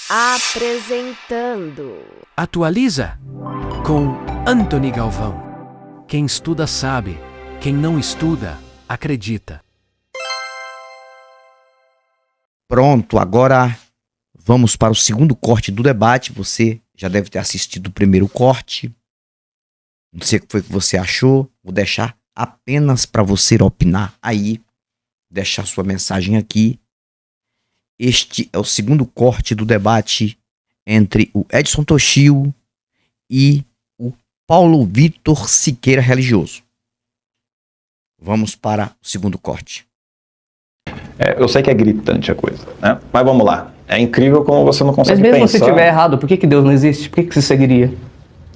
Apresentando. Atualiza com Anthony Galvão. Quem estuda sabe, quem não estuda acredita. Pronto, agora vamos para o segundo corte do debate. Você já deve ter assistido o primeiro corte. Não sei o que foi que você achou. Vou deixar apenas para você opinar aí. Deixar sua mensagem aqui. Este é o segundo corte do debate entre o Edson Toshio e o Paulo Vitor Siqueira Religioso. Vamos para o segundo corte. Eu sei que é gritante a coisa, né? Mas vamos lá. É incrível como você não consegue pensar. Mas mesmo se estiver errado, por que Deus não existe? Por que você seguiria?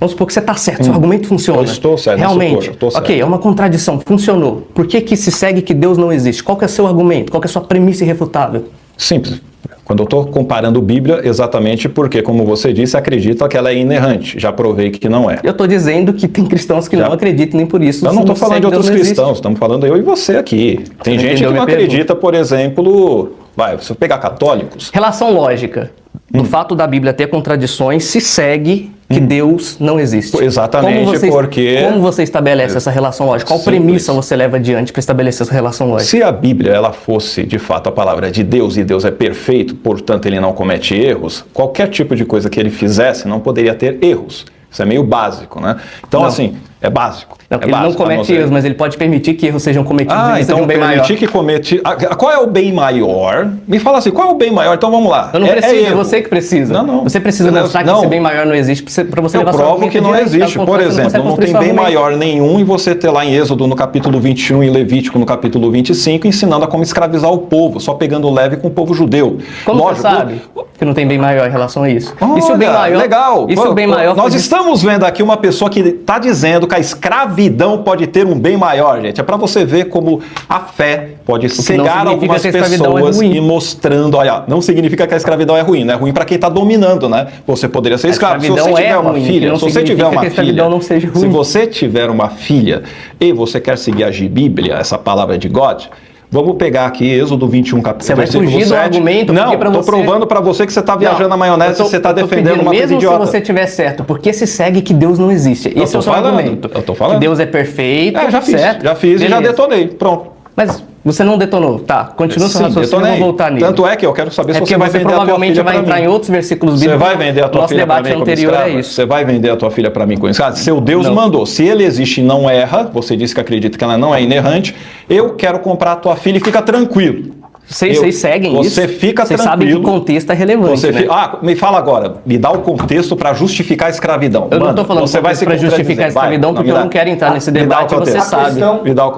Vamos supor que você está certo, seu argumento funciona. Eu estou certo, realmente. Ok, é uma contradição, funcionou. Por que se segue que Deus não existe? Qual que é o seu argumento? Qual que é a sua premissa irrefutável? Simples. Quando eu estou comparando Bíblia, exatamente porque, como você disse, acredita que ela é inerrante. Já provei que não é. Eu estou dizendo que tem cristãos que não acreditam nem por isso. Eu não estou falando de outros cristãos, estamos falando eu e você aqui. Tem gente que não acredita, por exemplo, se eu pegar católicos... Relação lógica. Do fato da Bíblia ter contradições, se segue que Deus não existe. Exatamente, porque... Como você estabelece essa relação lógica? Qual premissa você leva adiante para estabelecer essa relação lógica? Se a Bíblia ela fosse, de fato, a palavra de Deus, e Deus é perfeito, portanto ele não comete erros, qualquer tipo de coisa que ele fizesse não poderia ter erros. Isso é meio básico, né? Então, assim, é básico. Não, ele não comete erros, mas ele pode permitir que erros sejam cometidos em vista de um bem maior. Que comete... Qual é o bem maior? Me fala assim, qual é o bem maior? Então vamos lá. Eu não preciso, é você que precisa. Não. Você precisa mostrar que esse bem maior não existe para você levar sua vida. Eu provo que não existe. Por exemplo, não tem bem maior nenhum e você ter lá em Êxodo no capítulo 21 e Levítico no capítulo 25 ensinando a como escravizar o povo, só pegando leve com o povo judeu. Como você sabe que não tem bem maior em relação a isso? Olha, e se o bem maior, legal. E se o bem maior nós estamos vendo aqui uma pessoa que está dizendo que a escravidão pode ter um bem maior, gente. É para você ver como a fé pode cegar algumas pessoas e mostrando, olha, não significa que a escravidão é ruim, não é ruim para quem está dominando, né? Você poderia ser escravo. Se você tiver uma filha, se você tiver uma filha, se você tiver uma filha e você quer seguir a Bíblia, essa palavra de God, vamos pegar aqui Êxodo 21, capítulo 7. Você vai fugir do argumento? Não, estou provando para você que você está viajando na maionese e você está defendendo uma coisa idiota. Mesmo se você tiver certo, porque se segue que Deus não existe. Esse é o seu argumento. Eu estou falando. Que Deus é perfeito, já fiz, certo? Já fiz e já detonei. Pronto. Mas você não detonou, tá? Continua seu raciocínio, vamos voltar nisso. Tanto é que eu quero saber se você vai vender a tua filha para mim. Provavelmente vai entrar em outros versículos bíblicos. Você vai vender a tua filha para mim como escrava? Você vai vender a tua filha para mim como escrava? Seu Deus mandou. Se ele existe e não erra, você disse que acredita que ela não é inerrante, eu quero comprar a tua filha e fica tranquilo. Vocês seguem isso? Você fica tranquilo. Você sabe que o contexto é relevante, né? Me fala agora, me dá o contexto para justificar a escravidão. Eu não estou falando para justificar a escravidão, porque eu não quero entrar nesse debate, você sabe.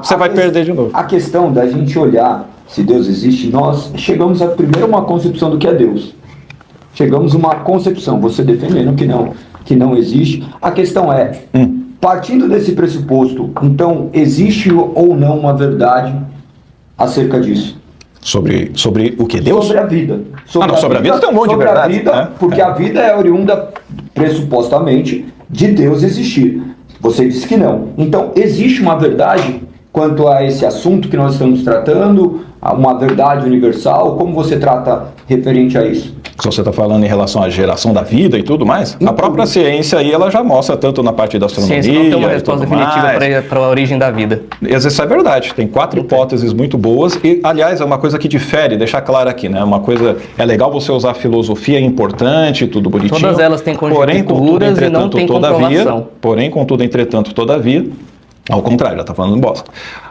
Você vai perder de novo. A questão da gente olhar se Deus existe, nós chegamos a primeiro uma concepção do que é Deus. Chegamos a uma concepção, você defendendo que não existe. A questão é, partindo desse pressuposto, então, existe ou não uma verdade acerca disso? Sobre o que? Deus? Sobre a vida. Sobre a vida tem um monte de verdade. Sobre a vida, porque a vida é oriunda, pressupostamente, de Deus existir. Você disse que não. Então, existe uma verdade quanto a esse assunto que nós estamos tratando? Uma verdade universal? Como você trata referente a isso? Se você está falando em relação à geração da vida e tudo mais, a própria ciência aí, ela já mostra tanto na parte da astronomia... A ciência não tem uma resposta definitiva para a origem da vida. Isso é verdade. Tem 4 hipóteses muito boas e, aliás, é uma coisa que difere, deixar claro aqui, né? Uma coisa... É legal você usar filosofia, é importante, tudo bonitinho. Todas elas têm conjecturas e não têm comprovação. Porém, contudo, entretanto, todavia, ao contrário, já está falando bosta.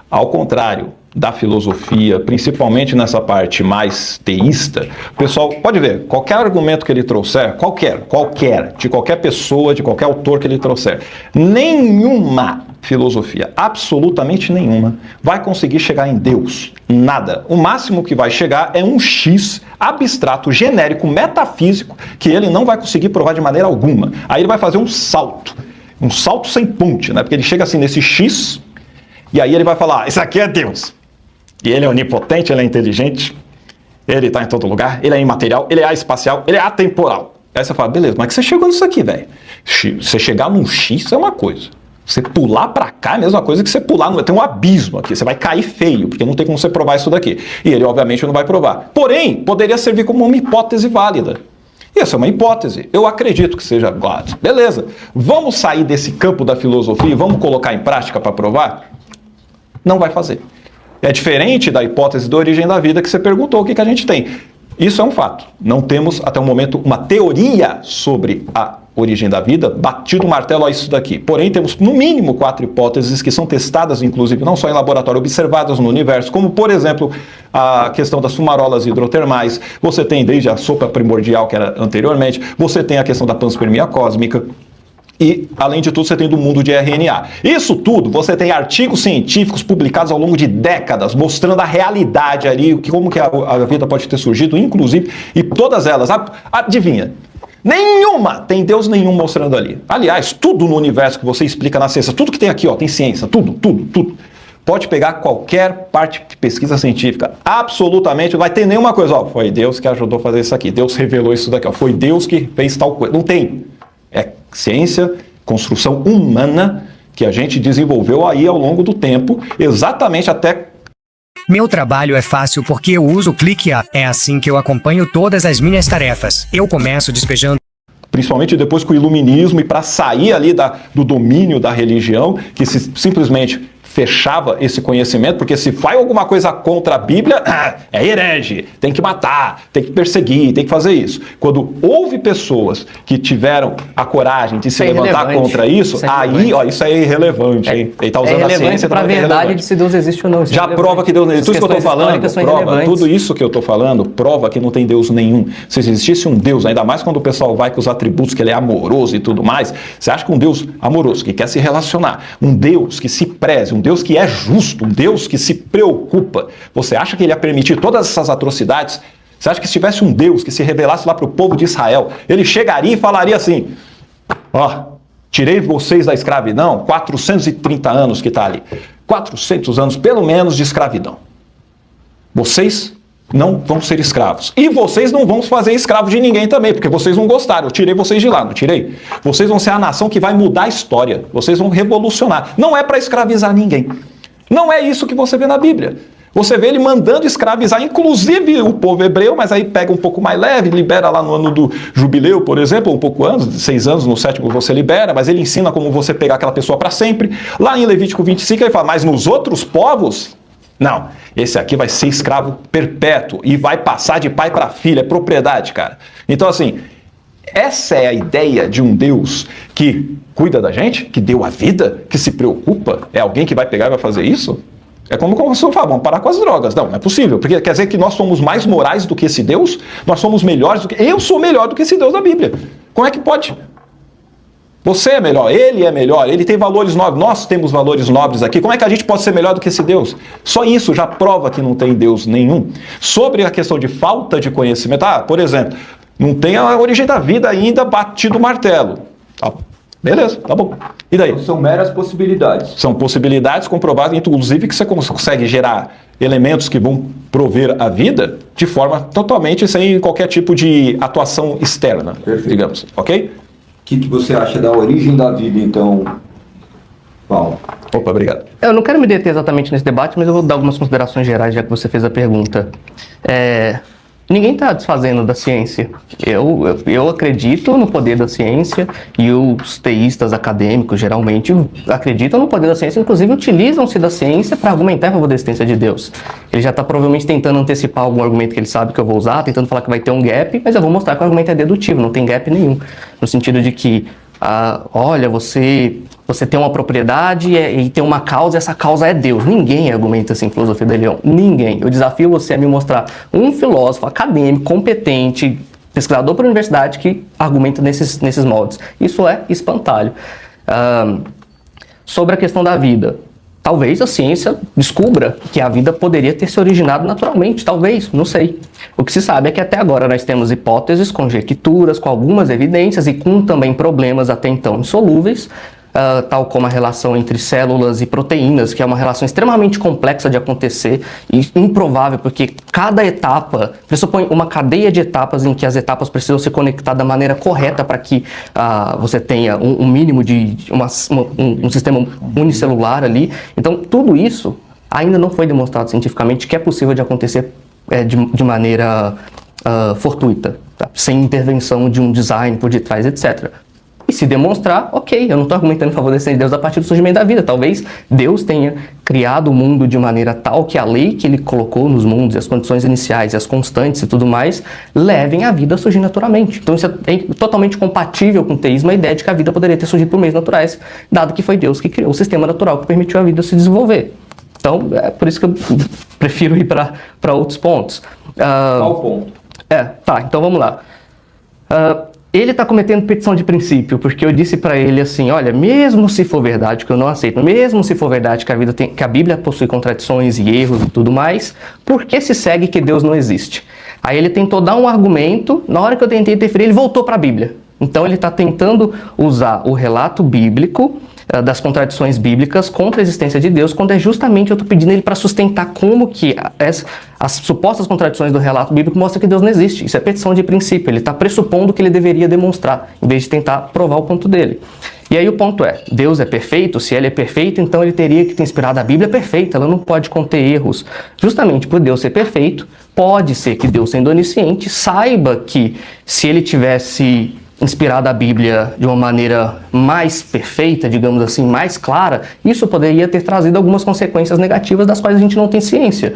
Ao contrário da filosofia, principalmente nessa parte mais teísta, o pessoal pode ver, qualquer argumento que ele trouxer, de qualquer pessoa, de qualquer autor que ele trouxer, nenhuma filosofia, absolutamente nenhuma, vai conseguir chegar em Deus. Nada. O máximo que vai chegar é um X abstrato, genérico, metafísico, que ele não vai conseguir provar de maneira alguma. Aí ele vai fazer um salto sem ponte, né? Porque ele chega assim nesse X, e aí ele vai falar, isso aqui é Deus. E ele é onipotente, ele é inteligente, ele está em todo lugar, ele é imaterial, ele é espacial, ele é atemporal. Aí você fala, beleza, mas que você chegou nisso aqui, velho? Você chegar num X é uma coisa. Você pular para cá é a mesma coisa que você pular, tem um abismo aqui, você vai cair feio, porque não tem como você provar isso daqui. E ele, obviamente, não vai provar. Porém, poderia servir como uma hipótese válida. Isso é uma hipótese. Eu acredito que seja God. Beleza. Vamos sair desse campo da filosofia e vamos colocar em prática para provar? Não vai fazer. É diferente da hipótese da origem da vida que você perguntou o que a gente tem. Isso é um fato. Não temos, até o momento, uma teoria sobre a origem da vida, batido o martelo a isso daqui. Porém, temos no mínimo 4 hipóteses que são testadas, inclusive, não só em laboratório, observadas no universo, como, por exemplo, a questão das fumarolas hidrotermais. Você tem desde a sopa primordial, que era anteriormente, você tem a questão da panspermia cósmica, e, além de tudo, você tem do mundo de RNA. Isso tudo, você tem artigos científicos publicados ao longo de décadas, mostrando a realidade ali, como que a vida pode ter surgido, inclusive, e todas elas, adivinha, nenhuma, tem Deus nenhum mostrando ali. Aliás, tudo no universo que você explica na ciência, tudo que tem aqui, ó, tem ciência, tudo. Pode pegar qualquer parte de pesquisa científica, absolutamente, não vai ter nenhuma coisa, ó, foi Deus que ajudou a fazer isso aqui, Deus revelou isso daqui, ó, foi Deus que fez tal coisa, não tem. É ciência, construção humana que a gente desenvolveu aí ao longo do tempo, exatamente até... Meu trabalho é fácil porque eu uso o ClickUp. É assim que eu acompanho todas as minhas tarefas. Eu começo despejando... Principalmente depois com o iluminismo e para sair ali do domínio da religião, que simplesmente fechava esse conhecimento, porque se faz alguma coisa contra a Bíblia, é herege, tem que matar, tem que perseguir, tem que fazer isso. Quando houve pessoas que tiveram a coragem de se levantar contra isso, aí, ó, isso é irrelevante, hein? Ele está usando a ciência para a verdade de se Deus existe ou não. Já prova que Deus não existe. Tudo isso que eu estou falando, prova, tudo isso que eu estou falando, prova que não tem Deus nenhum. Se existisse um Deus, ainda mais quando o pessoal vai com os atributos que ele é amoroso e tudo mais, você acha que um Deus amoroso, que quer se relacionar, um Deus que se preze, um Deus que é justo, um Deus que se preocupa, você acha que ele ia permitir todas essas atrocidades? Você acha que se tivesse um Deus que se revelasse lá para o povo de Israel, ele chegaria e falaria assim, ó, tirei vocês da escravidão, 430 anos que está ali, 400 anos pelo menos de escravidão. Vocês não vão ser escravos. E vocês não vão fazer escravo de ninguém também, porque vocês não gostaram. Eu tirei vocês de lá, não tirei? Vocês vão ser a nação que vai mudar a história. Vocês vão revolucionar. Não é para escravizar ninguém. Não é isso que você vê na Bíblia. Você vê ele mandando escravizar, inclusive o povo hebreu, mas aí pega um pouco mais leve, libera lá no ano do jubileu, por exemplo, um pouco antes, 6 anos, no 7º você libera, mas ele ensina como você pegar aquela pessoa para sempre. Lá em Levítico 25 ele fala, mas nos outros povos... Não, esse aqui vai ser escravo perpétuo e vai passar de pai para filho, é propriedade, cara. Então, assim, essa é a ideia de um Deus que cuida da gente, que deu a vida, que se preocupa. É alguém que vai pegar e vai fazer isso? É como o senhor fala, vamos parar com as drogas. Não, não é possível, porque quer dizer que nós somos mais morais do que esse Deus? Nós somos melhores do que... Eu sou melhor do que esse Deus da Bíblia. Como é que pode? Você é melhor, ele é melhor, ele tem valores nobres, nós temos valores nobres aqui. Como é que a gente pode ser melhor do que esse Deus? Só isso já prova que não tem Deus nenhum. Sobre a questão de falta de conhecimento, por exemplo, não tem a origem da vida ainda batido o martelo. Beleza, tá bom. E daí? São meras possibilidades. São possibilidades comprovadas, inclusive que você consegue gerar elementos que vão prover a vida de forma totalmente sem qualquer tipo de atuação externa, digamos, ok? O que você acha da origem da vida, então, Paulo? Opa, obrigado. Eu não quero me deter exatamente nesse debate, mas eu vou dar algumas considerações gerais, já que você fez a pergunta. Ninguém está desfazendo da ciência. Eu acredito no poder da ciência e os teístas acadêmicos geralmente acreditam no poder da ciência, inclusive utilizam-se da ciência para argumentar a favor da existência de Deus. Ele já está provavelmente tentando antecipar algum argumento que ele sabe que eu vou usar, tentando falar que vai ter um gap, mas eu vou mostrar que o argumento é dedutivo, não tem gap nenhum. No sentido de que, olha, você tem uma propriedade e tem uma causa, e essa causa é Deus. Ninguém argumenta assim em filosofia da religião. Ninguém. Eu desafio você a me mostrar um filósofo acadêmico, competente, pesquisador para a universidade que argumenta nesses moldes. Isso é espantalho. Sobre a questão da vida. Talvez a ciência descubra que a vida poderia ter se originado naturalmente, talvez, não sei. O que se sabe é que até agora nós temos hipóteses, conjecturas, com algumas evidências e com também problemas até então insolúveis, tal como a relação entre células e proteínas, que é uma relação extremamente complexa de acontecer e improvável, porque cada etapa pressupõe uma cadeia de etapas em que as etapas precisam se conectar da maneira correta para que você tenha um mínimo de um sistema unicelular ali. Então, tudo isso ainda não foi demonstrado cientificamente que é possível de acontecer de maneira fortuita. tá? Sem intervenção de um design por detrás, etc. E se demonstrar, ok, eu não estou argumentando em favor da existência de Deus a partir do surgimento da vida. Talvez Deus tenha criado o mundo de maneira tal que a lei que ele colocou nos mundos, as condições iniciais, as constantes e tudo mais, levem a vida a surgir naturalmente. Então isso é totalmente compatível com o teísmo, a ideia de que a vida poderia ter surgido por meios naturais, dado que foi Deus que criou o sistema natural que permitiu a vida se desenvolver. Então, é por isso que eu prefiro ir para outros pontos. Qual ponto? Tá, então vamos lá. Ele está cometendo petição de princípio, porque eu disse para ele assim, olha, mesmo se for verdade, que eu não aceito, mesmo se for verdade que a Bíblia possui contradições e erros e tudo mais, por que se segue que Deus não existe? Aí ele tentou dar um argumento, na hora que eu tentei interferir, ele voltou para a Bíblia. Então ele está tentando usar o relato bíblico, das contradições bíblicas contra a existência de Deus, quando é justamente eu estou pedindo ele para sustentar como que as supostas contradições do relato bíblico mostram que Deus não existe. Isso é petição de princípio, ele está pressupondo que ele deveria demonstrar, em vez de tentar provar o ponto dele. E aí o ponto é, Deus é perfeito? Se ele é perfeito, então ele teria que ter inspirado a Bíblia perfeita, ela não pode conter erros. Justamente por Deus ser perfeito, pode ser que Deus, sendo onisciente, saiba que se ele tivesse inspirada a Bíblia de uma maneira mais perfeita, digamos assim, mais clara, isso poderia ter trazido algumas consequências negativas das quais a gente não tem ciência.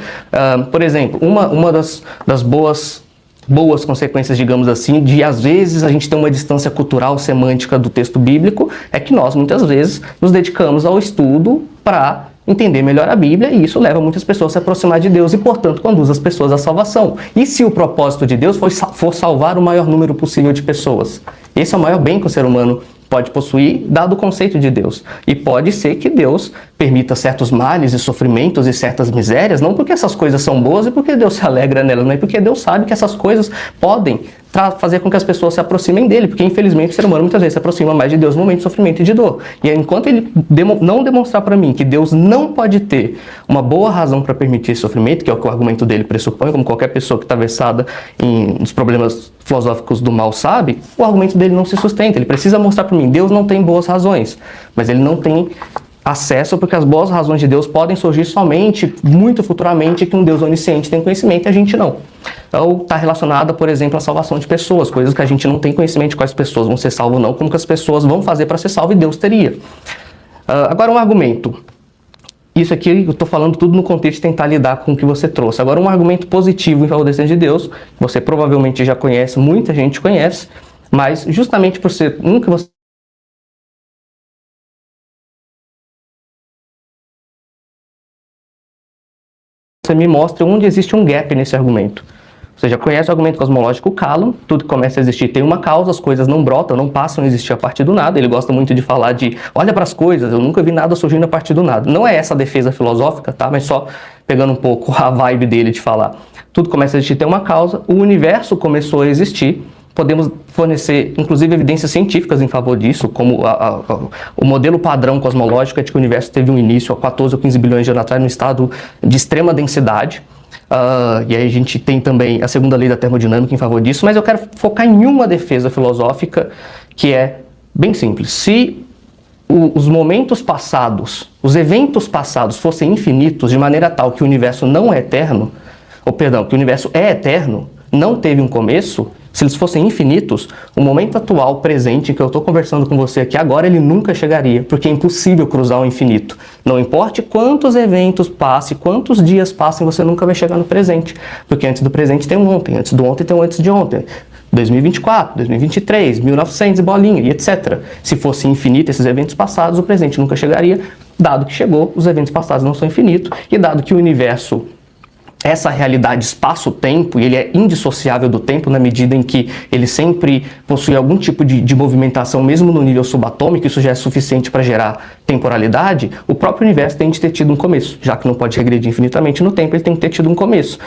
Por exemplo, uma das boas consequências, digamos assim, de às vezes a gente ter uma distância cultural semântica do texto bíblico, é que nós muitas vezes nos dedicamos ao estudo para entender melhor a Bíblia, e isso leva muitas pessoas a se aproximar de Deus e, portanto, conduz as pessoas à salvação. E se o propósito de Deus for salvar o maior número possível de pessoas? Esse é o maior bem que o ser humano pode possuir, dado o conceito de Deus. E pode ser que Deus permita certos males e sofrimentos e certas misérias, não porque essas coisas são boas e porque Deus se alegra nelas, mas porque Deus sabe que essas coisas podem fazer com que as pessoas se aproximem dele, porque infelizmente o ser humano muitas vezes se aproxima mais de Deus no momento de sofrimento e de dor. E enquanto ele não demonstrar para mim que Deus não pode ter uma boa razão para permitir esse sofrimento, que é o que o argumento dele pressupõe, como qualquer pessoa que está versada nos problemas filosóficos do mal sabe, o argumento dele não se sustenta. Ele precisa mostrar para mim, Deus não tem boas razões, mas ele não tem acesso, porque as boas razões de Deus podem surgir somente, muito futuramente, que um Deus onisciente tem conhecimento e a gente não. Então, está relacionada, por exemplo, à salvação de pessoas, coisas que a gente não tem conhecimento de quais pessoas vão ser salvas ou não, como que as pessoas vão fazer para ser salvas e Deus teria. Agora, um argumento. Isso aqui eu estou falando tudo no contexto de tentar lidar com o que você trouxe. Agora, um argumento positivo em favor da existência de Deus, você provavelmente já conhece, muita gente conhece, mas justamente por ser um que você me mostra onde existe um gap nesse argumento. Você já conhece o argumento cosmológico Calum, tudo que começa a existir tem uma causa, as coisas não brotam, não passam a existir a partir do nada. Ele gosta muito de falar de, olha para as coisas, eu nunca vi nada surgindo a partir do nada. Não é essa a defesa filosófica, tá? Mas só pegando um pouco a vibe dele de falar. Tudo começa a existir tem uma causa, o universo começou a existir, podemos fornecer, inclusive, evidências científicas em favor disso, como o modelo padrão cosmológico é de que o universo teve um início há 14 ou 15 bilhões de anos atrás, num estado de extrema densidade. E aí a gente tem também a segunda lei da termodinâmica em favor disso, mas eu quero focar em uma defesa filosófica que é bem simples. Se os momentos passados, os eventos passados fossem infinitos de maneira tal que o universo não é eterno, que o universo é eterno, não teve um começo, se eles fossem infinitos, o momento atual, presente, que eu estou conversando com você aqui agora, ele nunca chegaria, porque é impossível cruzar o infinito. Não importa quantos eventos passem, quantos dias passem, você nunca vai chegar no presente, porque antes do presente tem um ontem, antes do ontem tem um antes de ontem. 2024, 2023, 1900 e bolinha, e etc. Se fosse infinito esses eventos passados, o presente nunca chegaria, dado que chegou, os eventos passados não são infinitos, e dado que o universo, essa realidade espaço-tempo, e ele é indissociável do tempo na medida em que ele sempre possui algum tipo de movimentação, mesmo no nível subatômico, isso já é suficiente para gerar temporalidade, o próprio universo tem de ter tido um começo. Já que não pode regredir infinitamente no tempo, ele tem que ter tido um começo.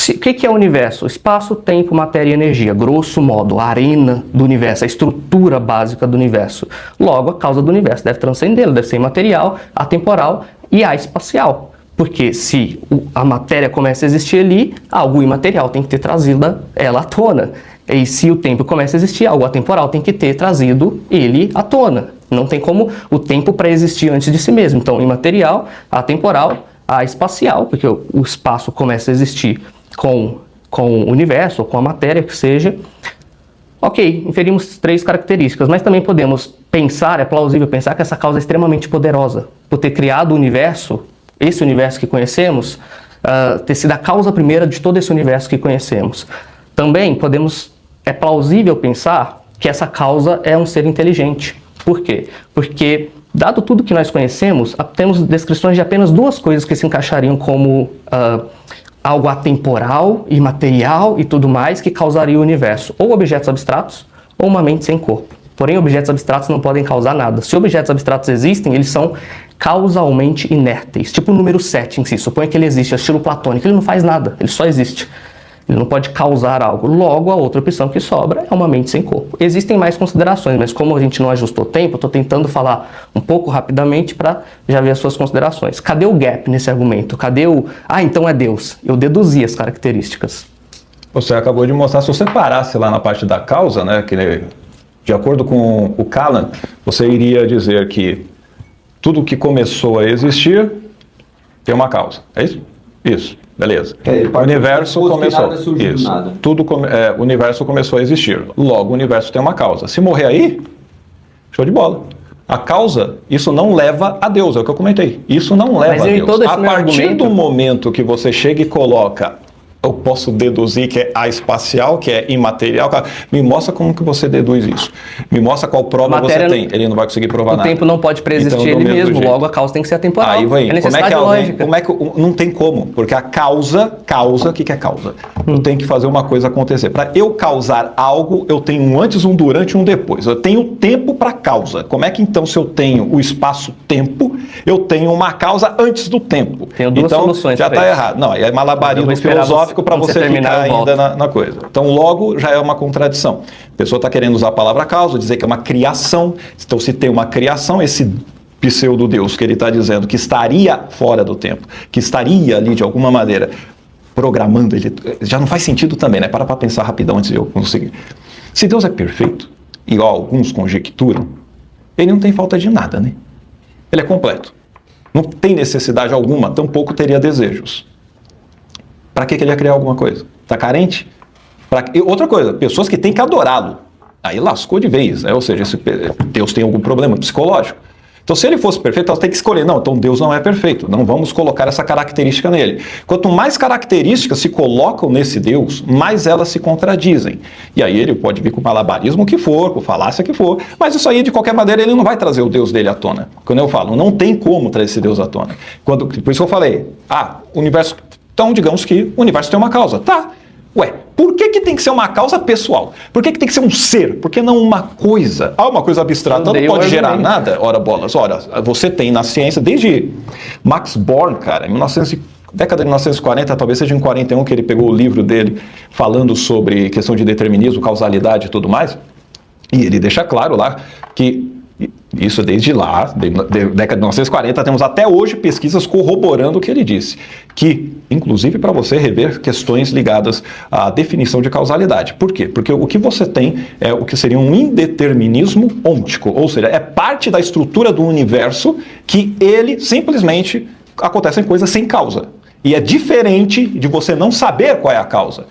O que é o universo? Espaço, tempo, matéria e energia. Grosso modo, a arena do universo, a estrutura básica do universo. Logo, a causa do universo deve transcendê-lo, deve ser imaterial, atemporal e espacial. Porque se a matéria começa a existir ali, algo imaterial tem que ter trazido ela à tona. E se o tempo começa a existir, algo atemporal tem que ter trazido ele à tona. Não tem como o tempo pré-existir antes de si mesmo. Então, imaterial, atemporal, espacial, porque o espaço começa a existir com com o universo, ou com a matéria que seja. Ok, inferimos 3 características, mas também podemos pensar, é plausível pensar que essa causa é extremamente poderosa, por ter criado o universo, esse universo que conhecemos, ter sido a causa primeira de todo esse universo que conhecemos. Também é plausível pensar que essa causa é um ser inteligente. Por quê? Porque, dado tudo que nós conhecemos, temos descrições de apenas 2 coisas que se encaixariam como algo atemporal, imaterial e tudo mais que causaria o universo. Ou objetos abstratos, ou uma mente sem corpo. Porém, objetos abstratos não podem causar nada. Se objetos abstratos existem, eles são causalmente inérteis. Tipo o número 7 em si. Suponha que ele existe, é estilo platônico. Ele não faz nada, ele só existe. Ele não pode causar algo. Logo, a outra opção que sobra é uma mente sem corpo. Existem mais considerações, mas como a gente não ajustou tempo, eu estou tentando falar um pouco rapidamente para já ver as suas considerações. Cadê o gap nesse argumento? Cadê então é Deus? Eu deduzi as características. Você acabou de mostrar, se você parasse lá na parte da causa, né, que de acordo com o Callan, você iria dizer que tudo que começou a existir tem uma causa. É isso? Isso. Beleza. O universo começou. Isso. O universo começou a existir. Logo, o universo tem uma causa. Se morrer aí, show de bola. A causa, isso não leva a Deus, é o que eu comentei. Isso não leva a Deus. A partir do momento que você chega e coloca, eu posso deduzir que é espacial, que é imaterial. Me mostra como que você deduz isso. Me mostra qual prova você tem. Ele não vai conseguir provar nada. O tempo não pode preexistir ele mesmo, logo a causa tem que ser atemporal. Aí vai. É necessidade lógica. Não tem como, porque a causa, o que é causa? Eu tenho que fazer uma coisa acontecer. Para eu causar algo, eu tenho um antes, um durante e um depois. Eu tenho tempo para causa. Como é que então, se eu tenho o espaço-tempo, eu tenho uma causa antes do tempo? Tenho 2 soluções. Já está errado. Não, é malabarismo filosófico para você ficar ainda na coisa. Então, logo, já é uma contradição. A pessoa está querendo usar a palavra causa, dizer que é uma criação. Então, se tem uma criação, esse pseudo-deus que ele está dizendo que estaria fora do tempo, que estaria ali de alguma maneira programando, ele já não faz sentido também, né? Para pensar rapidão antes de eu conseguir. Se Deus é perfeito, igual alguns conjecturam, ele não tem falta de nada, né? Ele é completo. Não tem necessidade alguma, tampouco teria desejos. Para que ele ia criar alguma coisa? Está carente? E outra coisa, pessoas que têm que adorá-lo. Aí lascou de vez, né? Ou seja, Deus tem algum problema psicológico. Então, se ele fosse perfeito, ela tem que escolher. Não, então Deus não é perfeito. Não vamos colocar essa característica nele. Quanto mais características se colocam nesse Deus, mais elas se contradizem. E aí ele pode vir com o malabarismo que for, com falácia que for, mas isso aí, de qualquer maneira, ele não vai trazer o Deus dele à tona. Quando eu falo, não tem como trazer esse Deus à tona. Por isso que eu falei, o universo... Então, digamos que o universo tem uma causa. Tá. Ué, por que tem que ser uma causa pessoal? Por que tem que ser um ser? Por que não uma coisa? Uma coisa abstrata não pode gerar nada? Ora, bolas. Ora, você tem na ciência, desde Max Born, cara, década de 1940, talvez seja em 41 que ele pegou o livro dele falando sobre questão de determinismo, causalidade e tudo mais. E ele deixa claro lá que isso desde lá, década de 1940, temos até hoje pesquisas corroborando o que ele disse. Que, inclusive, para você rever questões ligadas à definição de causalidade. Por quê? Porque o que você tem é o que seria um indeterminismo ôntico, ou seja, é parte da estrutura do universo que ele simplesmente acontecem coisas sem causa. E é diferente de você não saber qual é a causa.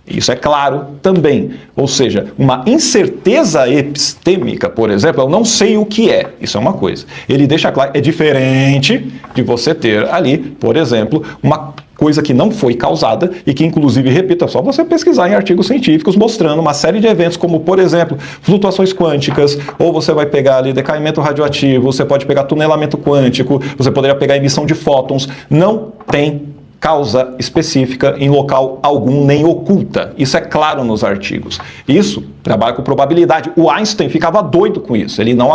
Isso é claro também. Ou seja, uma incerteza epistêmica, por exemplo, eu não sei o que é. Isso é uma coisa. Ele deixa claro, é diferente de você ter ali, por exemplo, uma coisa que não foi causada e que, inclusive, repito, é só você pesquisar em artigos científicos mostrando uma série de eventos como, por exemplo, flutuações quânticas, ou você vai pegar ali decaimento radioativo, você pode pegar tunelamento quântico, você poderia pegar emissão de fótons. Não tem causa específica em local algum, nem oculta. Isso é claro nos artigos. Isso trabalha com probabilidade. O Einstein ficava doido com isso. Ele não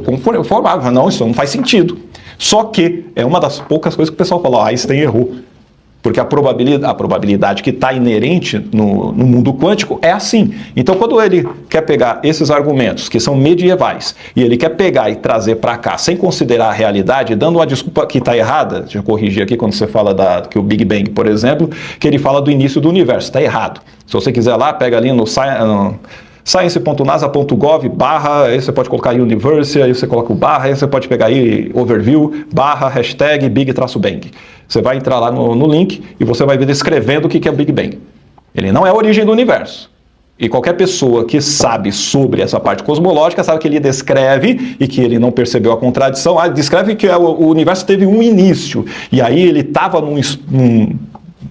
conformava. Não, isso não faz sentido. Só que é uma das poucas coisas que o pessoal fala, Einstein errou. Porque a probabilidade que está inerente no mundo quântico é assim. Então, quando ele quer pegar esses argumentos, que são medievais, e ele quer pegar e trazer para cá, sem considerar a realidade, dando uma desculpa que está errada, deixa eu corrigir aqui, quando você fala que o Big Bang, por exemplo, que ele fala do início do universo, está errado. Se você quiser lá, pega ali no science.nasa.gov /, aí você pode colocar aí universe, aí você coloca o /, aí você pode pegar aí overview #Big-Bang. Você vai entrar lá no link e você vai ver descrevendo o que é Big Bang. Ele não é a origem do universo. E qualquer pessoa que sabe sobre essa parte cosmológica sabe que ele descreve e que ele não percebeu a contradição. Descreve que o universo teve um início. E aí ele estava num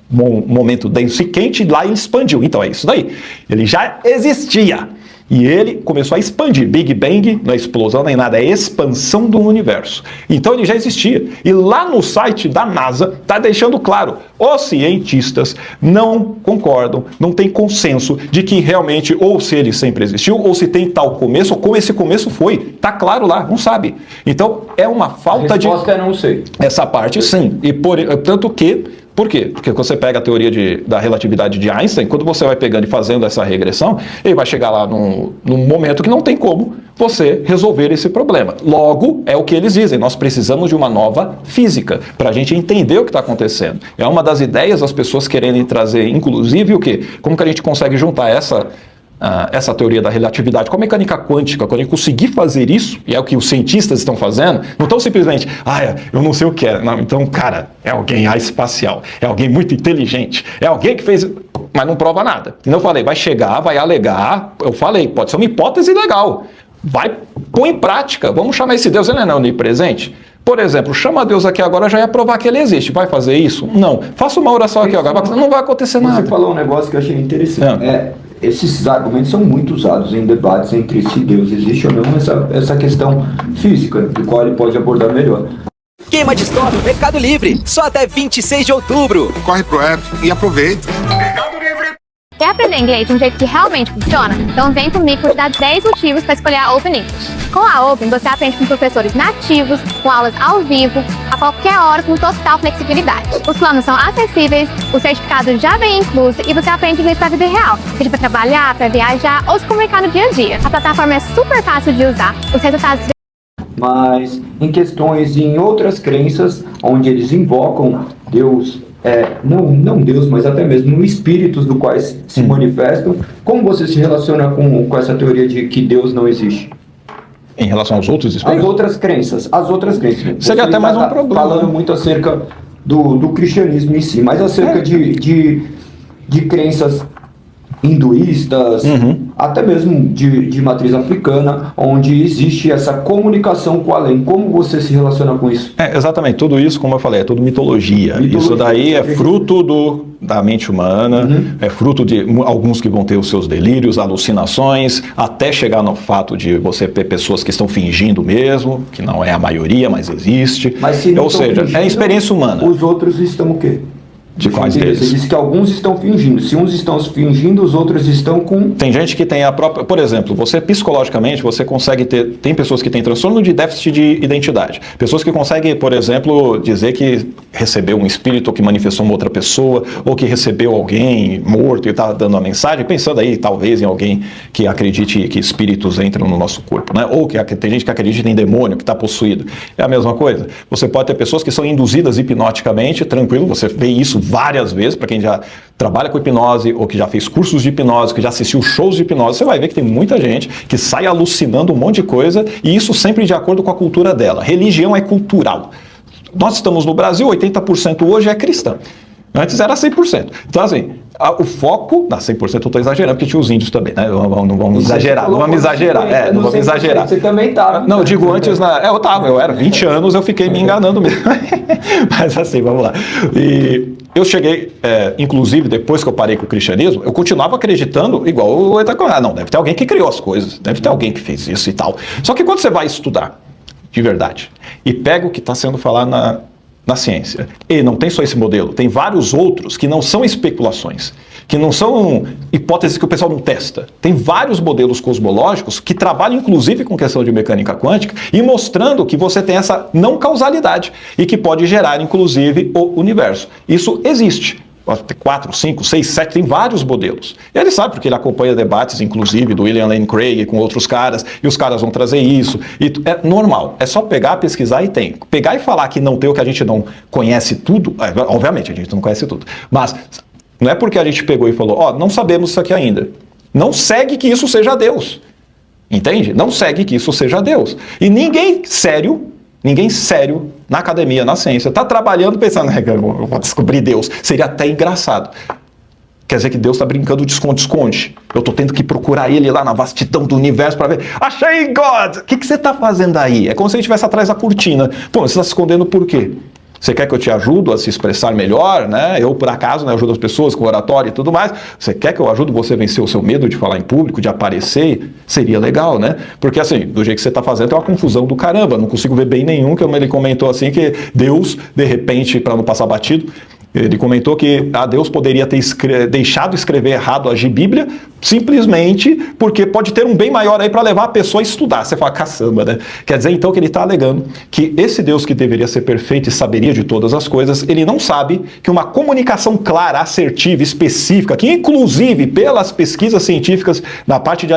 momento denso e quente, lá ele expandiu. Então é isso daí. Ele já existia. E ele começou a expandir. Big Bang não é explosão nem nada, é expansão do universo. Então ele já existia. E lá no site da NASA está deixando claro, os cientistas não concordam, não tem consenso de que realmente ou se ele sempre existiu, ou se tem tal começo, ou como esse começo foi. Está claro lá, não sabe. Então é uma falta de... A resposta é não sei. Essa parte sim. E tanto que... Por quê? Porque quando você pega a teoria da relatividade de Einstein, quando você vai pegando e fazendo essa regressão, ele vai chegar lá num momento que não tem como você resolver esse problema. Logo, é o que eles dizem, nós precisamos de uma nova física para a gente entender o que está acontecendo. É uma das ideias das pessoas querendo trazer, inclusive, o quê? Como que a gente consegue juntar essa teoria da relatividade com a mecânica quântica, quando a gente conseguir fazer isso, e é o que os cientistas estão fazendo, não estão simplesmente, eu não sei o que é. Não, então, cara, é alguém espacial, é alguém muito inteligente, é alguém que fez, mas não prova nada. Então eu falei, vai chegar, vai alegar, eu falei, pode ser uma hipótese legal, vai pôr em prática, vamos chamar esse Deus, ele não é onipresente? Por exemplo, chama Deus aqui agora, já ia provar que ele existe. Vai fazer isso? Não. Faça uma oração aqui agora, não vai acontecer nada. Você falou um negócio que eu achei interessante. Esses argumentos são muito usados em debates entre se Deus existe ou não, essa questão física, do qual ele pode abordar melhor. Queima de estoque Mercado Livre, só até 26 de outubro. Corre pro app e aproveita. Quer aprender inglês de um jeito que realmente funciona? Então vem comigo que eu te dar 10 motivos para escolher a Open English. Com a Open, você aprende com professores nativos, com aulas ao vivo, a qualquer hora, com total flexibilidade. Os planos são acessíveis, o certificado já vem incluso e você aprende inglês para a vida real, seja para trabalhar, para viajar ou se comunicar no dia a dia. A plataforma é super fácil de usar, os resultados... Mas em questões, em outras crenças, onde eles invocam Deus... não Deus, mas até mesmo espíritos do quais se manifestam. Como você se relaciona com essa teoria de que Deus não existe? Em relação aos outros espíritos? As outras crenças. Seria até mais um problema. Falando muito acerca do cristianismo em si, mas acerca de crenças hinduístas, até mesmo de matriz africana, onde existe essa comunicação com o além. Como você se relaciona com isso? Exatamente, tudo isso, como eu falei, é tudo mitologia. Isso daí é fruto da mente humana, é fruto de alguns que vão ter os seus delírios, alucinações, até chegar no fato de você ter pessoas que estão fingindo mesmo, que não é a maioria, mas existe. Mas se não Ou seja, fingindo, é a experiência humana. Os outros estão o quê? De quais deles? Você disse que alguns estão fingindo. Se uns estão fingindo, os outros estão com... Tem gente que tem a própria... Por exemplo, você psicologicamente, você consegue ter... Tem pessoas que têm transtorno de déficit de identidade. Pessoas que conseguem, por exemplo, dizer que recebeu um espírito que manifestou uma outra pessoa, ou que recebeu alguém morto e está dando uma mensagem, pensando aí, talvez, em alguém que acredite que espíritos entram no nosso corpo, né? Ou que tem gente que acredita em demônio, que está possuído. É a mesma coisa. Você pode ter pessoas que são induzidas hipnoticamente, tranquilo, você vê isso várias vezes, para quem já trabalha com hipnose ou que já fez cursos de hipnose, que já assistiu shows de hipnose, você vai ver que tem muita gente que sai alucinando um monte de coisa, e isso sempre de acordo com a cultura dela. Religião é cultural. Nós estamos no Brasil, 80% hoje é cristã. Antes era 100%. Então, assim, o foco... 100% eu estou exagerando, porque tinha os índios também, né? Não vamos exagerar, não vamos exagerar. Não vamos exagerar. Você também estava. Não, eu digo antes... eu era 20 anos, eu fiquei me enganando mesmo. Mas assim, vamos lá. E eu cheguei, inclusive, depois que eu parei com o cristianismo, eu continuava acreditando igual o Etaconá. Não, deve ter alguém que criou as coisas, deve ter alguém que fez isso e tal. Só que quando você vai estudar, de verdade, e pega o que está sendo falado na ciência. E não tem só esse modelo, tem vários outros que não são especulações, que não são hipóteses que o pessoal não testa. Tem vários modelos cosmológicos que trabalham inclusive com questão de mecânica quântica e mostrando que você tem essa não causalidade e que pode gerar inclusive o universo. Isso existe. 4, 5, 6, 7, tem vários modelos. E ele sabe porque ele acompanha debates, inclusive, do William Lane Craig com outros caras, e os caras vão trazer isso. E é normal, é só pegar, pesquisar e tem. Pegar e falar que não tem o que a gente não conhece tudo, obviamente a gente não conhece tudo, mas não é porque a gente pegou e falou, não sabemos isso aqui ainda. Não segue que isso seja Deus. Entende? Não segue que isso seja Deus. E ninguém sério na academia, na ciência, está trabalhando pensando, eu vou descobrir Deus. Seria até engraçado. Quer dizer que Deus está brincando de esconde-esconde. Eu estou tendo que procurar ele lá na vastidão do universo para ver. Achei, God! O que você está fazendo aí? É como se ele estivesse atrás da cortina. Pô, você está se escondendo por quê? Você quer que eu te ajude a se expressar melhor, né? Eu, por acaso, né, ajudo as pessoas com oratório e tudo mais. Você quer que eu ajude você a vencer o seu medo de falar em público, de aparecer? Seria legal, né? Porque, assim, do jeito que você está fazendo, é uma confusão do caramba. Não consigo ver bem nenhum, como ele comentou assim, que Deus, de repente, para não passar batido, ele comentou que Deus poderia ter deixado escrever errado a Bíblia simplesmente porque pode ter um bem maior aí para levar a pessoa a estudar. Você fala, caçamba, né? Quer dizer, então, que ele está alegando que esse Deus que deveria ser perfeito e saberia de todas as coisas, ele não sabe que uma comunicação clara, assertiva, específica, que inclusive pelas pesquisas científicas na parte de